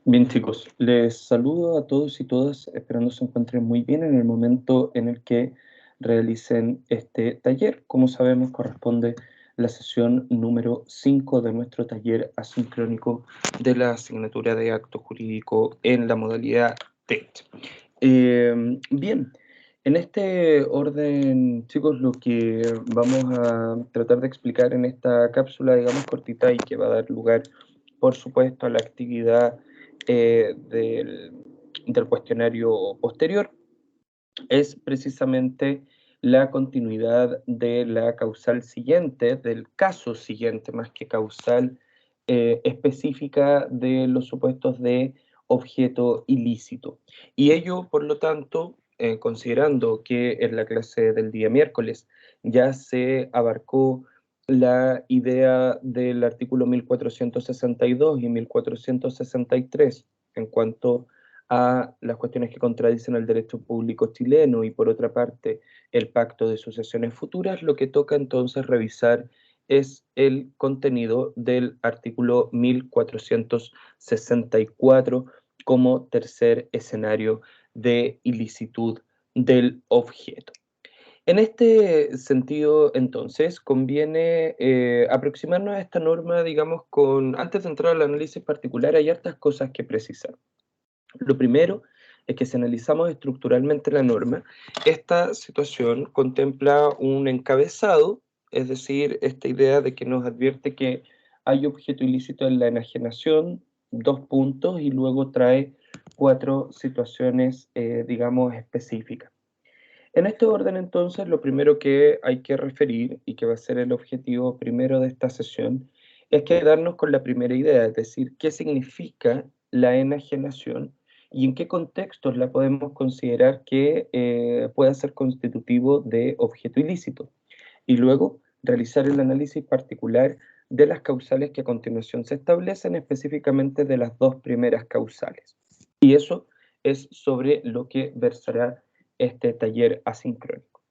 Bien, chicos, les saludo a todos y todas, esperando se encuentren muy bien en el momento en el que realicen este taller. Como sabemos, corresponde la sesión número 5 de nuestro taller asincrónico de la asignatura de acto jurídico en la modalidad TET. Bien, en este orden, chicos, lo que vamos a tratar de explicar en esta cápsula, digamos, cortita y que va a dar lugar, por supuesto, a la actividad del cuestionario posterior, es precisamente la continuidad de la causal siguiente, del caso siguiente, más que causal específica de los supuestos de objeto ilícito. Y ello, por lo tanto, considerando que en la clase del día miércoles ya se abarcó la idea del artículo 1462 y 1463 en cuanto a las cuestiones que contradicen el derecho público chileno y por otra parte el pacto de sucesiones futuras, lo que toca entonces revisar es el contenido del artículo 1464 como tercer escenario de ilicitud del objeto. En este sentido, entonces, conviene aproximarnos a esta norma, digamos, antes de entrar al análisis particular, hay hartas cosas que precisar. Lo primero es que si analizamos estructuralmente la norma, esta situación contempla un encabezado, es decir, esta idea de que nos advierte que hay objeto ilícito en la enajenación, 2 puntos, y luego trae 4 situaciones, digamos, específicas. En este orden, entonces, lo primero que hay que referir, y que va a ser el objetivo primero de esta sesión, es quedarnos con la primera idea, es decir, qué significa la enajenación y en qué contextos la podemos considerar que pueda ser constitutivo de objeto ilícito. Y luego realizar el análisis particular de las causales que a continuación se establecen, específicamente de las 2 primeras causales. Y eso es sobre lo que versará este taller asincrónico.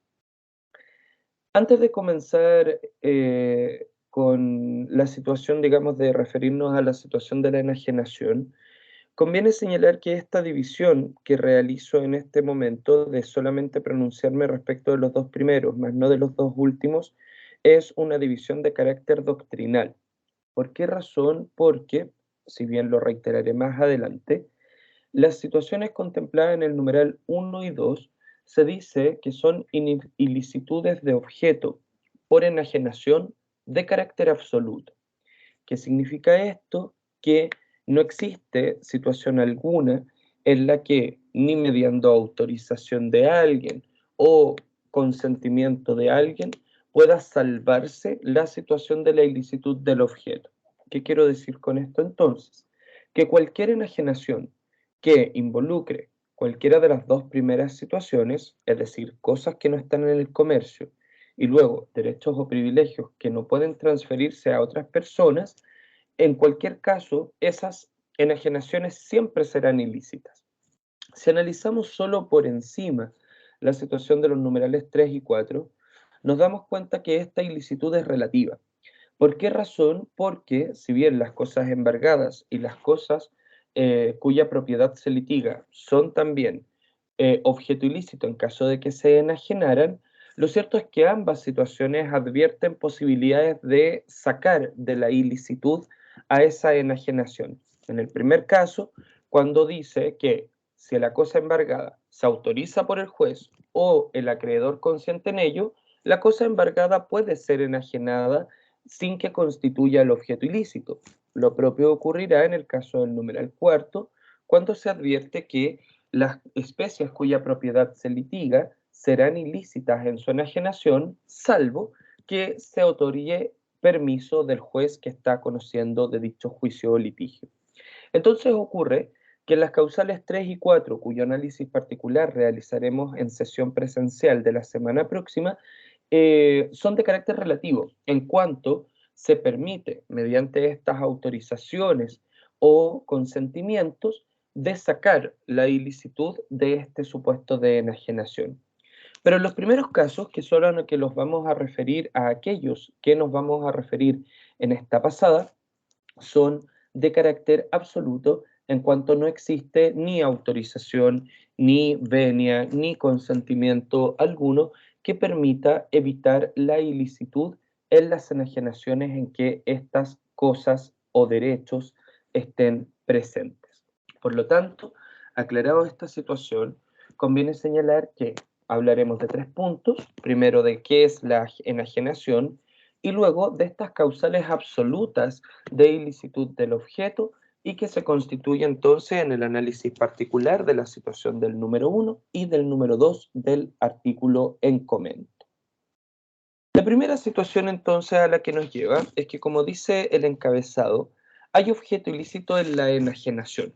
Antes de comenzar con la situación, digamos, de referirnos a la situación de la enajenación, conviene señalar que esta división que realizo en este momento de solamente pronunciarme respecto de los 2 primeros, más no de los 2 últimos, es una división de carácter doctrinal. ¿Por qué razón? Porque, si bien lo reiteraré más adelante, las situaciones contempladas en el numeral 1 y 2 se dice que son ilicitudes de objeto por enajenación de carácter absoluto. ¿Qué significa esto? Que no existe situación alguna en la que, ni mediando autorización de alguien o consentimiento de alguien, pueda salvarse la situación de la ilicitud del objeto. ¿Qué quiero decir con esto entonces? Que cualquier enajenación que involucre cualquiera de las 2 primeras situaciones, es decir, cosas que no están en el comercio, y luego derechos o privilegios que no pueden transferirse a otras personas, en cualquier caso, esas enajenaciones siempre serán ilícitas. Si analizamos solo por encima la situación de los numerales 3 y 4, nos damos cuenta que esta ilicitud es relativa. ¿Por qué razón? Porque si bien las cosas embargadas y las cosas cuya propiedad se litiga son también objeto ilícito en caso de que se enajenaran, lo cierto es que ambas situaciones advierten posibilidades de sacar de la ilicitud a esa enajenación. En el primer caso, cuando dice que si la cosa embargada se autoriza por el juez o el acreedor consiente en ello, la cosa embargada puede ser enajenada sin que constituya el objeto ilícito. Lo propio ocurrirá en el caso del numeral cuarto, cuando se advierte que las especies cuya propiedad se litiga serán ilícitas en su enajenación, salvo que se otorgue permiso del juez que está conociendo de dicho juicio o litigio. Entonces ocurre que las causales 3 y 4, cuyo análisis particular realizaremos en sesión presencial de la semana próxima, son de carácter relativo, en cuanto se permite, mediante estas autorizaciones o consentimientos, de sacar la ilicitud de este supuesto de enajenación. Pero en los primeros casos, que son a los que los vamos a referir a aquellos que nos vamos a referir en esta pasada, son de carácter absoluto en cuanto no existe ni autorización, ni venia, ni consentimiento alguno que permita evitar la ilicitud en las enajenaciones en que estas cosas o derechos estén presentes. Por lo tanto, aclarado esta situación, conviene señalar que hablaremos de 3 puntos, primero de qué es la enajenación y luego de estas causales absolutas de ilicitud del objeto y que se constituye entonces en el análisis particular de la situación del número 1 y del número 2 del artículo en comento. La primera situación entonces a la que nos lleva es que, como dice el encabezado, hay objeto ilícito en la enajenación.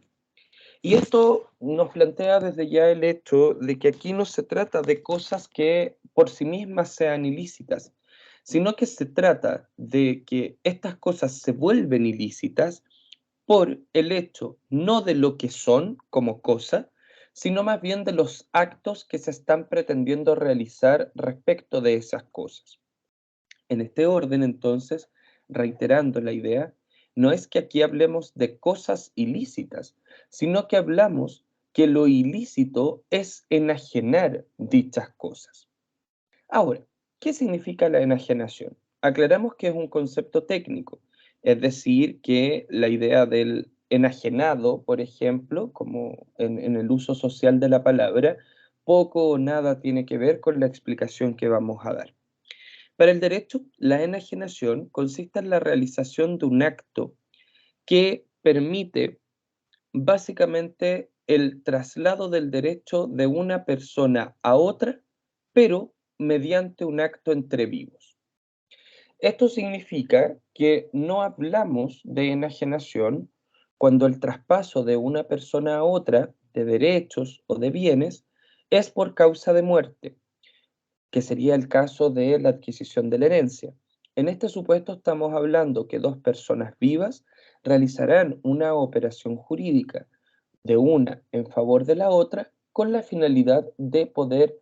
Y esto nos plantea desde ya el hecho de que aquí no se trata de cosas que por sí mismas sean ilícitas, sino que se trata de que estas cosas se vuelven ilícitas por el hecho no de lo que son como cosa, sino más bien de los actos que se están pretendiendo realizar respecto de esas cosas. En este orden, entonces, reiterando la idea, no es que aquí hablemos de cosas ilícitas, sino que hablamos que lo ilícito es enajenar dichas cosas. Ahora, ¿qué significa la enajenación? Aclaramos que es un concepto técnico, es decir, que la idea del enajenado, por ejemplo, como en el uso social de la palabra, poco o nada tiene que ver con la explicación que vamos a dar. Para el derecho, la enajenación consiste en la realización de un acto que permite básicamente el traslado del derecho de una persona a otra, pero mediante un acto entre vivos. Esto significa que no hablamos de enajenación cuando el traspaso de una persona a otra de derechos o de bienes es por causa de muerte, que sería el caso de la adquisición de la herencia. En este supuesto estamos hablando que dos personas vivas realizarán una operación jurídica de una en favor de la otra con la finalidad de poder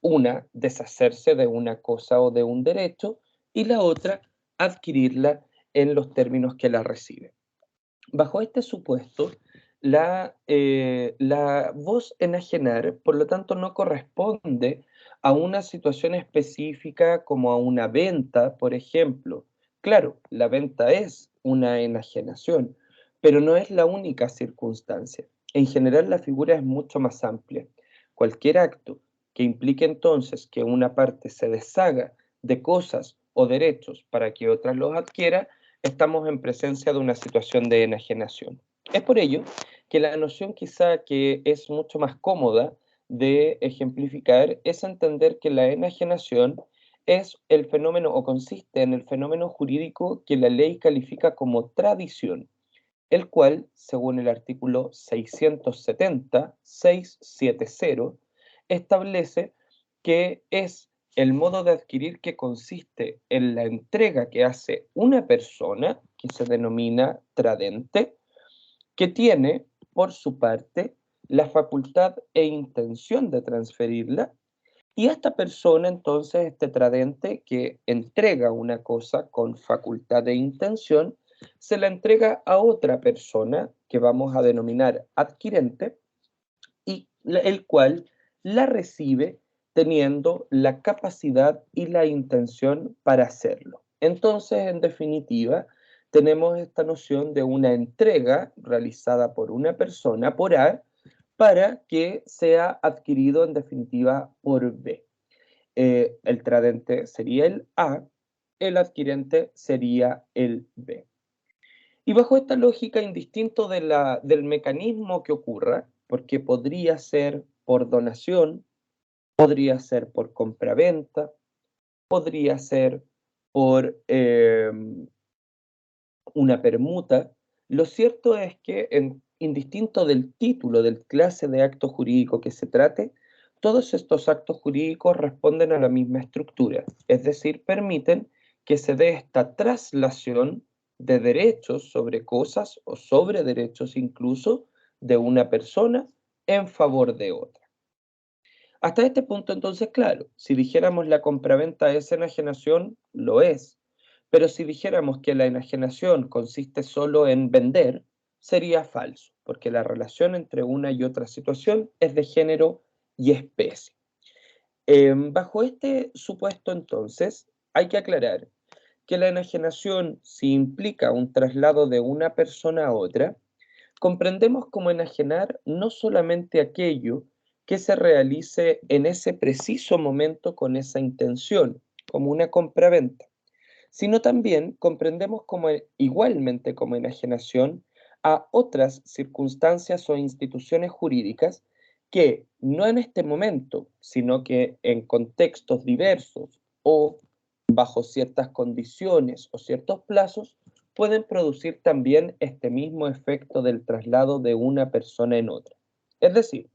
una deshacerse de una cosa o de un derecho y la otra adquirirla en los términos que la recibe. Bajo este supuesto, la voz enajenar, por lo tanto, no corresponde a una situación específica como a una venta, por ejemplo. Claro, la venta es una enajenación, pero no es la única circunstancia. En general, la figura es mucho más amplia. Cualquier acto que implique entonces que una parte se deshaga de cosas o derechos para que otra los adquiera, estamos en presencia de una situación de enajenación. Es por ello que la noción quizá que es mucho más cómoda de ejemplificar es entender que la enajenación es el fenómeno o consiste en el fenómeno jurídico que la ley califica como tradición, el cual, según el artículo 670, establece que es el modo de adquirir que consiste en la entrega que hace una persona, que se denomina tradente, que tiene, por su parte, la facultad e intención de transferirla, y esta persona, entonces, este tradente que entrega una cosa con facultad e intención, se la entrega a otra persona que vamos a denominar adquirente y el cual la recibe teniendo la capacidad y la intención para hacerlo. Entonces, en definitiva, tenemos esta noción de una entrega realizada por una persona por A para que sea adquirido en definitiva por B. El tradente sería el A, el adquirente sería el B. Y bajo esta lógica, indistinto del mecanismo que ocurra, porque podría ser por donación, podría ser por compraventa, podría ser por una permuta, lo cierto es que indistinto del título, del clase de acto jurídico que se trate, todos estos actos jurídicos responden a la misma estructura, es decir, permiten que se dé esta traslación de derechos sobre cosas o sobre derechos incluso de una persona en favor de otra. Hasta este punto, entonces, claro, si dijéramos la compraventa es enajenación, lo es. Pero si dijéramos que la enajenación consiste solo en vender, sería falso. porque la relación entre una y otra situación es de género y especie. Bajo este supuesto, entonces, hay que aclarar que la enajenación, si implica un traslado de una persona a otra, comprendemos como enajenar no solamente aquello que se realice en ese preciso momento con esa intención, como una compraventa, sino también comprendemos como igualmente como enajenación a otras circunstancias o instituciones jurídicas que no en este momento, sino que en contextos diversos o bajo ciertas condiciones o ciertos plazos, pueden producir también este mismo efecto del traslado de una persona en otra. Es decir,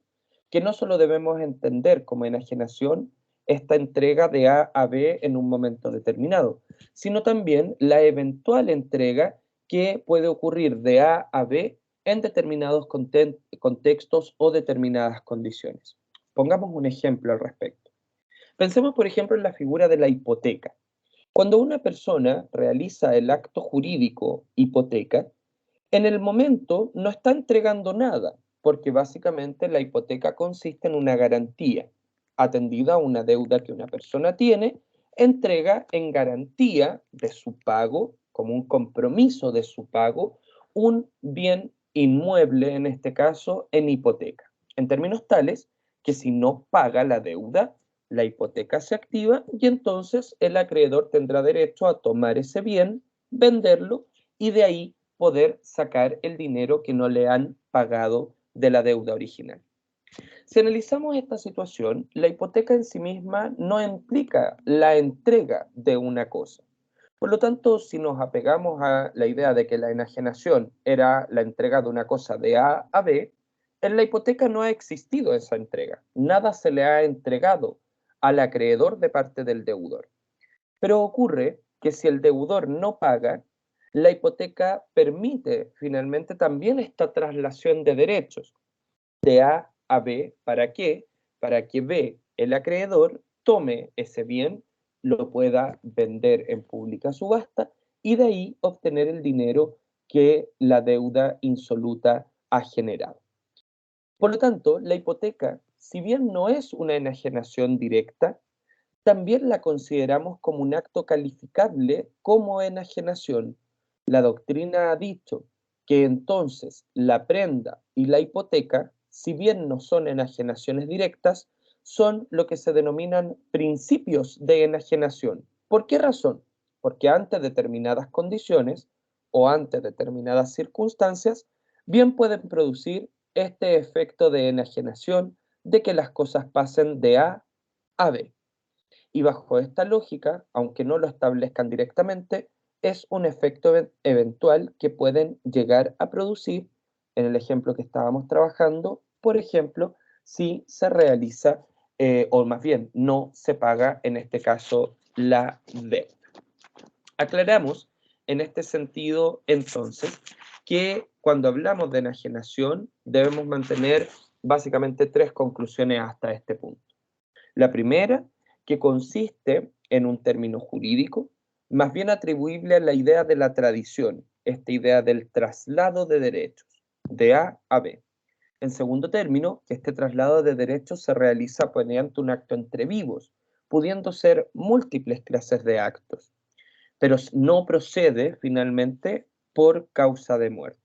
que no solo debemos entender como enajenación esta entrega de A a B en un momento determinado, sino también la eventual entrega que puede ocurrir de A a B en determinados contextos o determinadas condiciones. Pongamos un ejemplo al respecto. Pensemos, por ejemplo, en la figura de la hipoteca. Cuando una persona realiza el acto jurídico hipoteca, en el momento no está entregando nada, porque básicamente la hipoteca consiste en una garantía. Atendida a una deuda que una persona tiene, entrega en garantía de su pago, como un compromiso de su pago, un bien inmueble, en este caso, en hipoteca. En términos tales que si no paga la deuda, la hipoteca se activa y entonces el acreedor tendrá derecho a tomar ese bien, venderlo y de ahí poder sacar el dinero que no le han pagado de la deuda original. Si analizamos esta situación, la hipoteca en sí misma no implica la entrega de una cosa. Por lo tanto, si nos apegamos a la idea de que la enajenación era la entrega de una cosa de A a B, en la hipoteca no ha existido esa entrega. Nada se le ha entregado al acreedor de parte del deudor. Pero ocurre que si el deudor no paga, la hipoteca permite finalmente también esta traslación de derechos de A a B. ¿Para qué? Para que B, el acreedor, tome ese bien, lo pueda vender en pública subasta y de ahí obtener el dinero que la deuda insoluta ha generado. Por lo tanto, la hipoteca, si bien no es una enajenación directa, también la consideramos como un acto calificable como enajenación. La doctrina ha dicho que entonces la prenda y la hipoteca, si bien no son enajenaciones directas, son lo que se denominan principios de enajenación. ¿Por qué razón? Porque ante determinadas condiciones o ante determinadas circunstancias, bien pueden producir este efecto de enajenación de que las cosas pasen de A a B. Y bajo esta lógica, aunque no lo establezcan directamente, es un efecto eventual que pueden llegar a producir, en el ejemplo que estábamos trabajando, por ejemplo, si se realiza, o más bien no se paga, en este caso, la deuda. Aclaramos en este sentido, entonces, que cuando hablamos de enajenación debemos mantener básicamente tres conclusiones hasta este punto. La primera, que consiste en un término jurídico, más bien atribuible a la idea de la tradición, esta idea del traslado de derechos, de A a B. En segundo término, que este traslado de derechos se realiza mediante un acto entre vivos, pudiendo ser múltiples clases de actos, pero no procede finalmente por causa de muerte.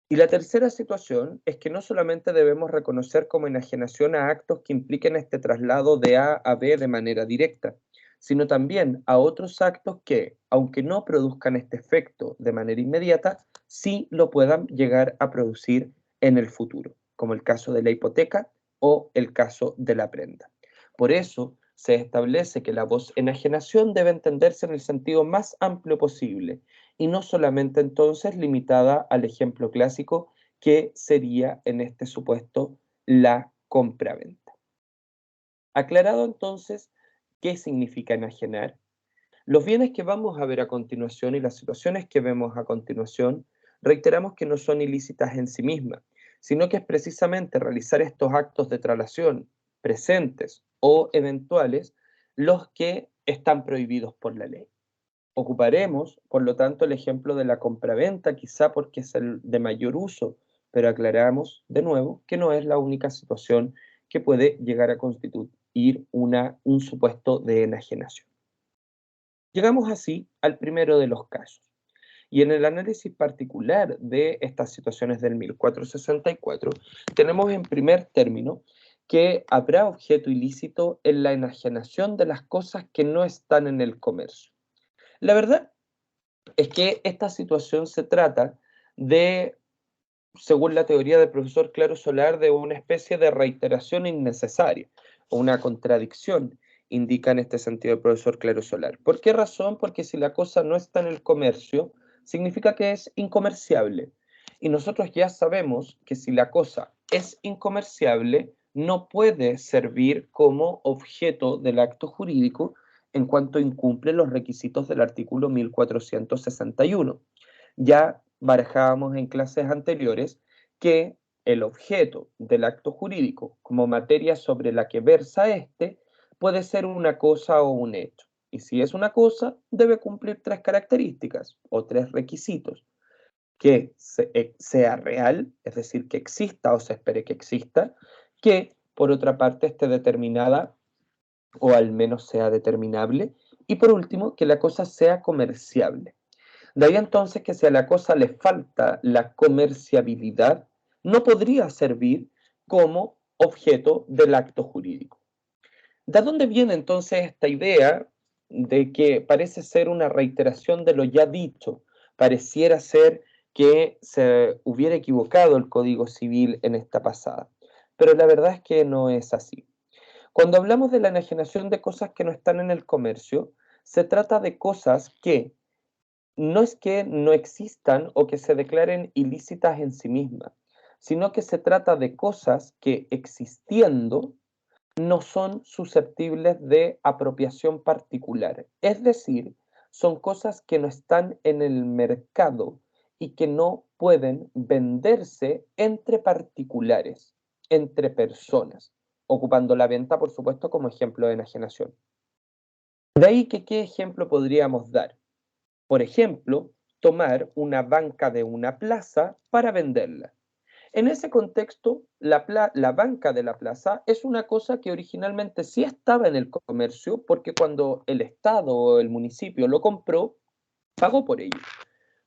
Y la tercera situación es que no solamente debemos reconocer como enajenación a actos que impliquen este traslado de A a B de manera directa, sino también a otros actos que, aunque no produzcan este efecto de manera inmediata, sí lo puedan llegar a producir en el futuro, como el caso de la hipoteca o el caso de la prenda. Por eso se establece que la voz enajenación debe entenderse en el sentido más amplio posible y no solamente entonces limitada al ejemplo clásico que sería en este supuesto la compraventa. Aclarado entonces qué significa enajenar, los bienes que vamos a ver a continuación y las situaciones que vemos a continuación, reiteramos que no son ilícitas en sí mismas, sino que es precisamente realizar estos actos de traslación presentes o eventuales los que están prohibidos por la ley. Ocuparemos, por lo tanto, el ejemplo de la compraventa, quizá porque es el de mayor uso pero aclaramos de nuevo que no es la única situación que puede llegar a constituir un supuesto de enajenación. Llegamos así al primero de los casos. Y en el análisis particular de estas situaciones del 1464, tenemos en primer término que habrá objeto ilícito en la enajenación de las cosas que no están en el comercio. La verdad es que esta situación se trata de, según la teoría del profesor Claro Solar, de una especie de reiteración innecesaria o una contradicción, indica en este sentido el profesor Claro Solar. ¿Por qué razón? Porque si la cosa no está en el comercio, significa que es incomerciable. Y nosotros ya sabemos que si la cosa es incomerciable, no puede servir como objeto del acto jurídico en cuanto incumple los requisitos del artículo 1461. Ya barajábamos en clases anteriores que el objeto del acto jurídico como materia sobre la que versa este puede ser una cosa o un hecho. Y si es una cosa, debe cumplir tres características o tres requisitos. Que sea real, es decir, que exista o se espere que exista, que por otra parte esté determinada o al menos sea determinable, y por último, que la cosa sea comerciable. De ahí entonces que si a la cosa le falta la comerciabilidad, no podría servir como objeto del acto jurídico. ¿De dónde viene entonces esta idea de que parece ser una reiteración de lo ya dicho? Pareciera ser que se hubiera equivocado el Código Civil en esta pasada, pero la verdad es que no es así. Cuando hablamos de la enajenación de cosas que no están en el comercio, se trata de cosas no es que no existan o que se declaren ilícitas en sí mismas, sino que se trata de cosas que existiendo no son susceptibles de apropiación particular. Es decir, son cosas que no están en el mercado y que no pueden venderse entre particulares, entre personas, ocupando la venta, por supuesto, como ejemplo de enajenación. De ahí que, ¿qué ejemplo podríamos dar? Por ejemplo, tomar una banca de una plaza para venderla. En ese contexto, la banca de la plaza es una cosa que originalmente sí estaba en el comercio, porque cuando el Estado o el municipio lo compró, pagó por ello.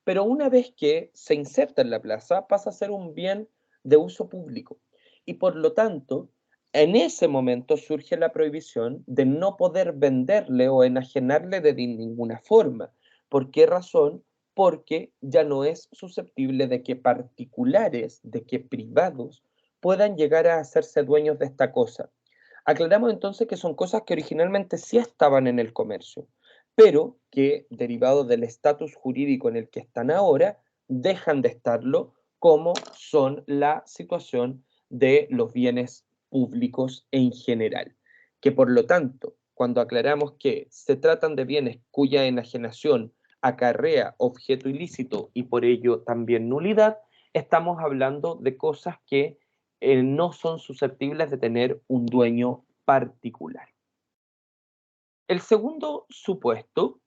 Pero una vez que se inserta en la plaza, pasa a ser un bien de uso público. Y por lo tanto, en ese momento surge la prohibición de no poder venderle o enajenarle de ninguna forma. ¿Por qué razón? Porque ya no es susceptible de que particulares, de que privados puedan llegar a hacerse dueños de esta cosa. Aclaramos entonces que son cosas que originalmente sí estaban en el comercio, pero que, derivado del estatus jurídico en el que están ahora, dejan de estarlo, como son la situación de los bienes públicos en general. Que por lo tanto, cuando aclaramos que se tratan de bienes cuya enajenación acarrea objeto ilícito y por ello también nulidad, estamos hablando de cosas que no son susceptibles de tener un dueño particular. El segundo supuesto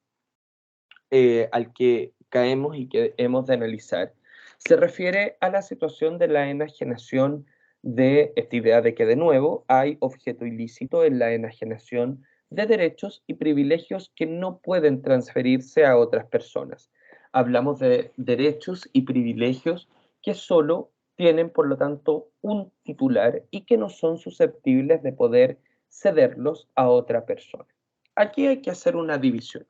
al que caemos y que hemos de analizar se refiere a la situación de la enajenación de esta idea de que de nuevo hay objeto ilícito en la enajenación de derechos y privilegios que no pueden transferirse a otras personas. Hablamos de derechos y privilegios que solo tienen, por lo tanto, un titular y que no son susceptibles de poder cederlos a otra persona. Aquí hay que hacer una división.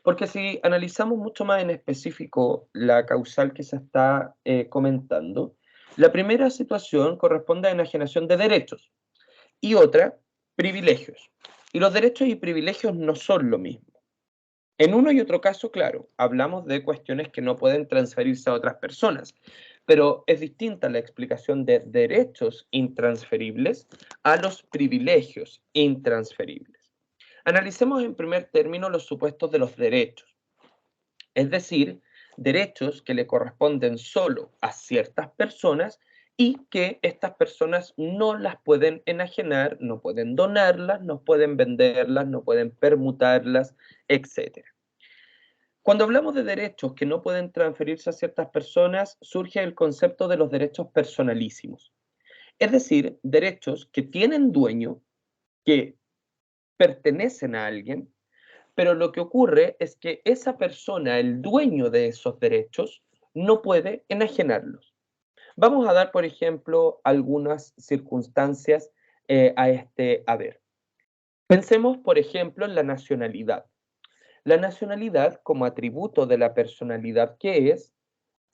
Porque si analizamos mucho más en específico la causal que se está comentando, la primera situación corresponde a enajenación de derechos y otra, privilegios. Y los derechos y privilegios no son lo mismo. En uno y otro caso, claro, hablamos de cuestiones que no pueden transferirse a otras personas, pero es distinta la explicación de derechos intransferibles a los privilegios intransferibles. Analicemos en primer término los supuestos de los derechos, es decir, derechos que le corresponden solo a ciertas personas y que estas personas no las pueden enajenar, no pueden donarlas, no pueden venderlas, no pueden permutarlas, etc. Cuando hablamos de derechos que no pueden transferirse a ciertas personas, surge el concepto de los derechos personalísimos. Es decir, derechos que tienen dueño, que pertenecen a alguien, pero lo que ocurre es que esa persona, el dueño de esos derechos, no puede enajenarlos. Vamos a dar, por ejemplo, algunas circunstancias a este haber. Pensemos, por ejemplo, en la nacionalidad. La nacionalidad, como atributo de la personalidad que es,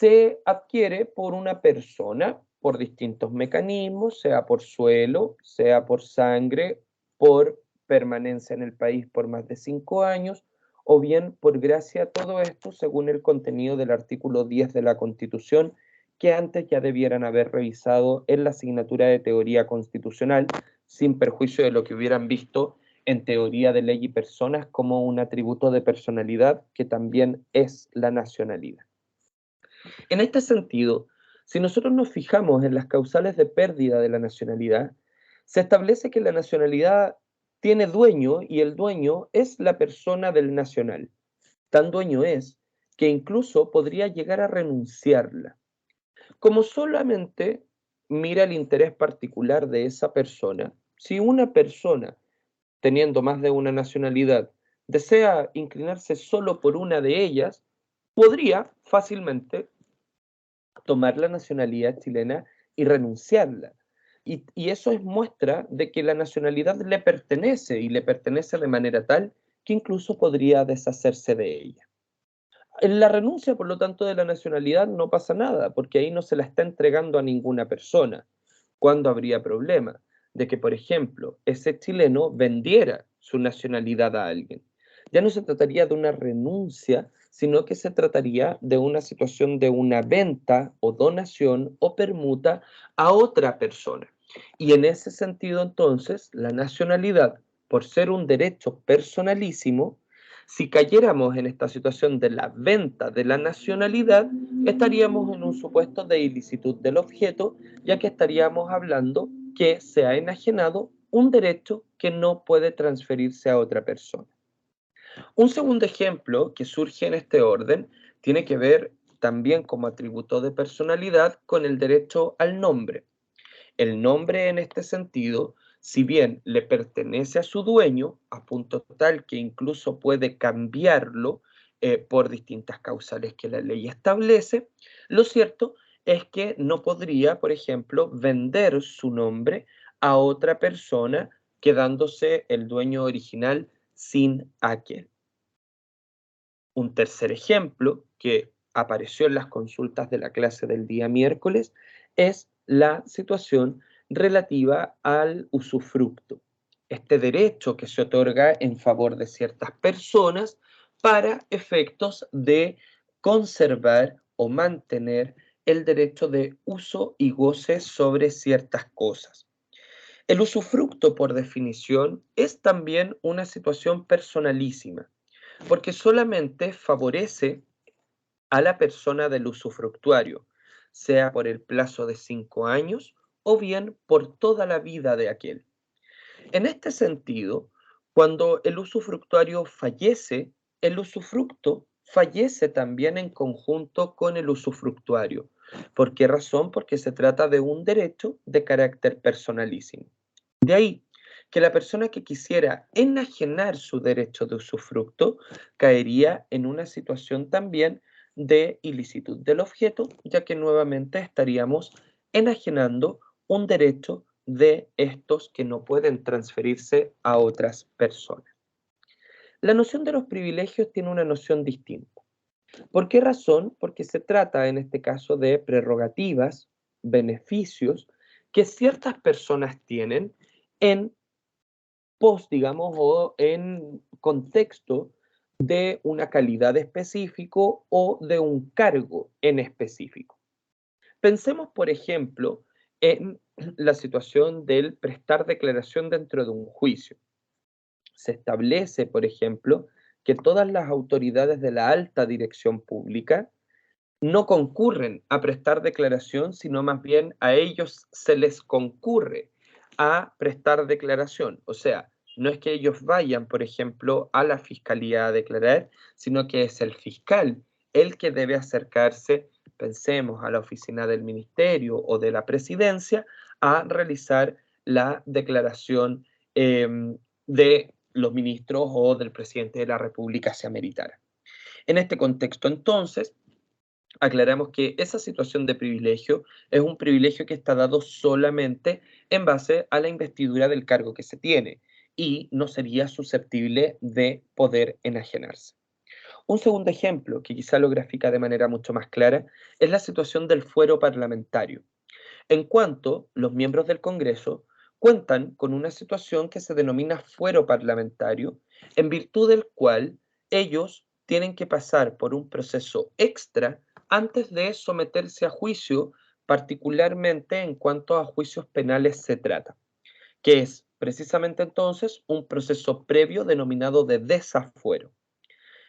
se adquiere por una persona, por distintos mecanismos, sea por suelo, sea por sangre, por permanencia en el país por más de 5 años, o bien por gracia, todo esto según el contenido del artículo 10 de la Constitución, que antes ya debieran haber revisado en la asignatura de teoría constitucional, sin perjuicio de lo que hubieran visto en teoría de ley y personas como un atributo de personalidad que también es la nacionalidad. En este sentido, si nosotros nos fijamos en las causales de pérdida de la nacionalidad, se establece que la nacionalidad tiene dueño y el dueño es la persona del nacional. Tan dueño es que incluso podría llegar a renunciarla. Como solamente mira el interés particular de esa persona, si una persona teniendo más de una nacionalidad desea inclinarse solo por una de ellas, podría fácilmente tomar la nacionalidad chilena y renunciarla. Y eso es muestra de que la nacionalidad le pertenece y le pertenece de manera tal que incluso podría deshacerse de ella. En la renuncia, por lo tanto, de la nacionalidad no pasa nada, porque ahí no se la está entregando a ninguna persona. ¿Cuándo habría problema? De que, por ejemplo, ese chileno vendiera su nacionalidad a alguien. Ya no se trataría de una renuncia, sino que se trataría de una situación de una venta o donación o permuta a otra persona. Y en ese sentido, entonces, la nacionalidad, por ser un derecho personalísimo, si cayéramos en esta situación de la venta de la nacionalidad, estaríamos en un supuesto de ilicitud del objeto, ya que estaríamos hablando que se ha enajenado un derecho que no puede transferirse a otra persona. Un segundo ejemplo que surge en este orden tiene que ver también como atributo de personalidad con el derecho al nombre. El nombre en este sentido, si bien le pertenece a su dueño, a punto tal que incluso puede cambiarlo por distintas causales que la ley establece, lo cierto es que no podría, por ejemplo, vender su nombre a otra persona, quedándose el dueño original sin aquel. Un tercer ejemplo que apareció en las consultas de la clase del día miércoles es la situación relativa al usufructo, este derecho que se otorga en favor de ciertas personas para efectos de conservar o mantener el derecho de uso y goce sobre ciertas cosas. El usufructo, por definición, es también una situación personalísima porque solamente favorece a la persona del usufructuario, sea por el plazo de 5 años o bien por toda la vida de aquel. En este sentido, cuando el usufructuario fallece, el usufructo fallece también en conjunto con el usufructuario. ¿Por qué razón? Porque se trata de un derecho de carácter personalísimo. De ahí que la persona que quisiera enajenar su derecho de usufructo caería en una situación también de ilicitud del objeto, ya que nuevamente estaríamos enajenando un derecho de estos que no pueden transferirse a otras personas. La noción de los privilegios tiene una noción distinta. ¿Por qué razón? Porque se trata en este caso de prerrogativas, beneficios que ciertas personas tienen en pos, digamos, o en contexto de una calidad específico o de un cargo en específico. Pensemos, por ejemplo, en la situación del prestar declaración dentro de un juicio. Se establece, por ejemplo, que todas las autoridades de la alta dirección pública no concurren a prestar declaración, sino más bien a ellos se les concurre a prestar declaración. O sea, No es que ellos vayan, por ejemplo, a la fiscalía a declarar, sino que es el fiscal el que debe acercarse, pensemos, a la oficina del ministerio o de la presidencia a realizar la declaración de los ministros o del presidente de la República se ameritara. En este contexto, entonces, aclaramos que esa situación de privilegio es un privilegio que está dado solamente en base a la investidura del cargo que se tiene y no sería susceptible de poder enajenarse. Un segundo ejemplo, que quizá lo grafica de manera mucho más clara, es la situación del fuero parlamentario, en cuanto los miembros del Congreso cuentan con una situación que se denomina fuero parlamentario, en virtud del cual ellos tienen que pasar por un proceso extra antes de someterse a juicio, particularmente en cuanto a juicios penales se trata, que es precisamente entonces un proceso previo denominado de desafuero.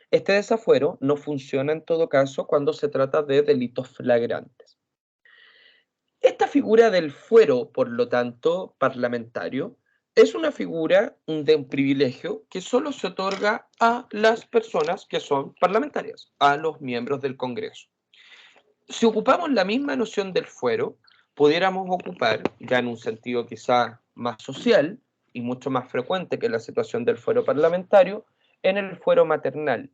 Este desafuero no funciona en todo caso cuando se trata de delitos flagrantes. Esta figura del fuero, por lo tanto, parlamentario, es una figura de un privilegio que solo se otorga a las personas que son parlamentarias, a los miembros del Congreso. Si ocupamos la misma noción del fuero, pudiéramos ocupar, ya en un sentido quizá más social y mucho más frecuente que la situación del fuero parlamentario, en el fuero maternal,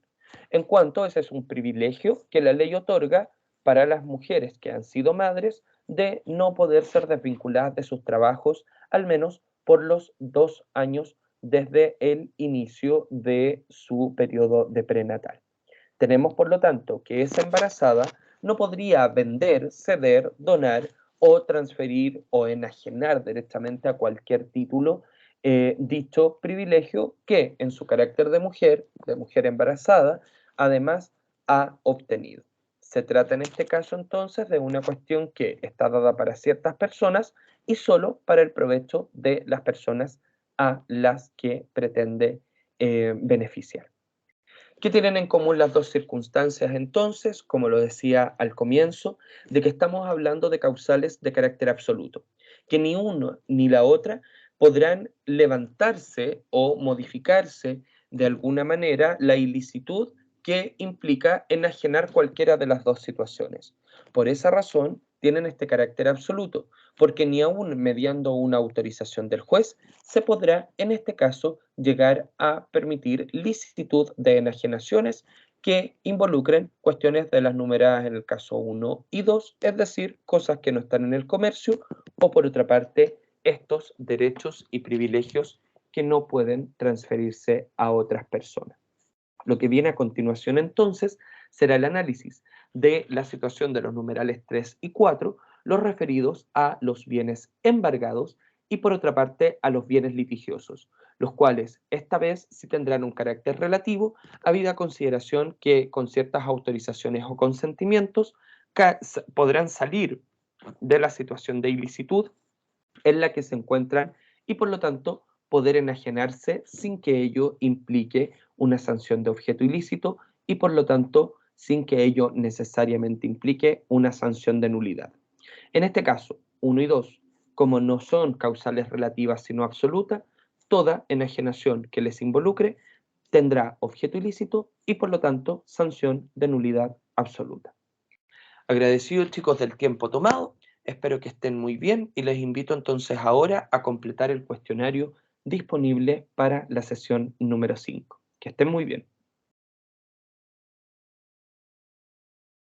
en cuanto ese es un privilegio que la ley otorga para las mujeres que han sido madres de no poder ser desvinculadas de sus trabajos, al menos por los 2 años desde el inicio de su periodo de prenatal. Tenemos, por lo tanto, que esa embarazada no podría vender, ceder, donar o transferir o enajenar directamente a cualquier título dicho privilegio que en su carácter de mujer embarazada, además ha obtenido. Se trata en este caso entonces de una cuestión que está dada para ciertas personas y solo para el provecho de las personas a las que pretende beneficiar. ¿Qué tienen en común las dos circunstancias entonces? Como lo decía al comienzo, de que estamos hablando de causales de carácter absoluto, que ni uno ni la otra podrán levantarse o modificarse de alguna manera la ilicitud que implica enajenar cualquiera de las dos situaciones. Por esa razón, tienen este carácter absoluto, porque ni aún mediando una autorización del juez se podrá, en este caso, llegar a permitir licitud de enajenaciones que involucren cuestiones de las numeradas en el caso 1 y 2, es decir, cosas que no están en el comercio, o por otra parte, estos derechos y privilegios que no pueden transferirse a otras personas. Lo que viene a continuación entonces será el análisis de la situación de los numerales 3 y 4, los referidos a los bienes embargados y por otra parte a los bienes litigiosos, los cuales esta vez sí tendrán un carácter relativo, habida consideración que con ciertas autorizaciones o consentimientos podrán salir de la situación de ilicitud en la que se encuentran y por lo tanto poder enajenarse sin que ello implique una sanción de objeto ilícito y por lo tanto sin que ello necesariamente implique una sanción de nulidad. En este caso, 1 y 2, como no son causales relativas sino absolutas, toda enajenación que les involucre tendrá objeto ilícito y por lo tanto sanción de nulidad absoluta. Agradecidos chicos del tiempo tomado, espero que estén muy bien y les invito entonces ahora a completar el cuestionario disponible para la sesión número 5. Que estén muy bien.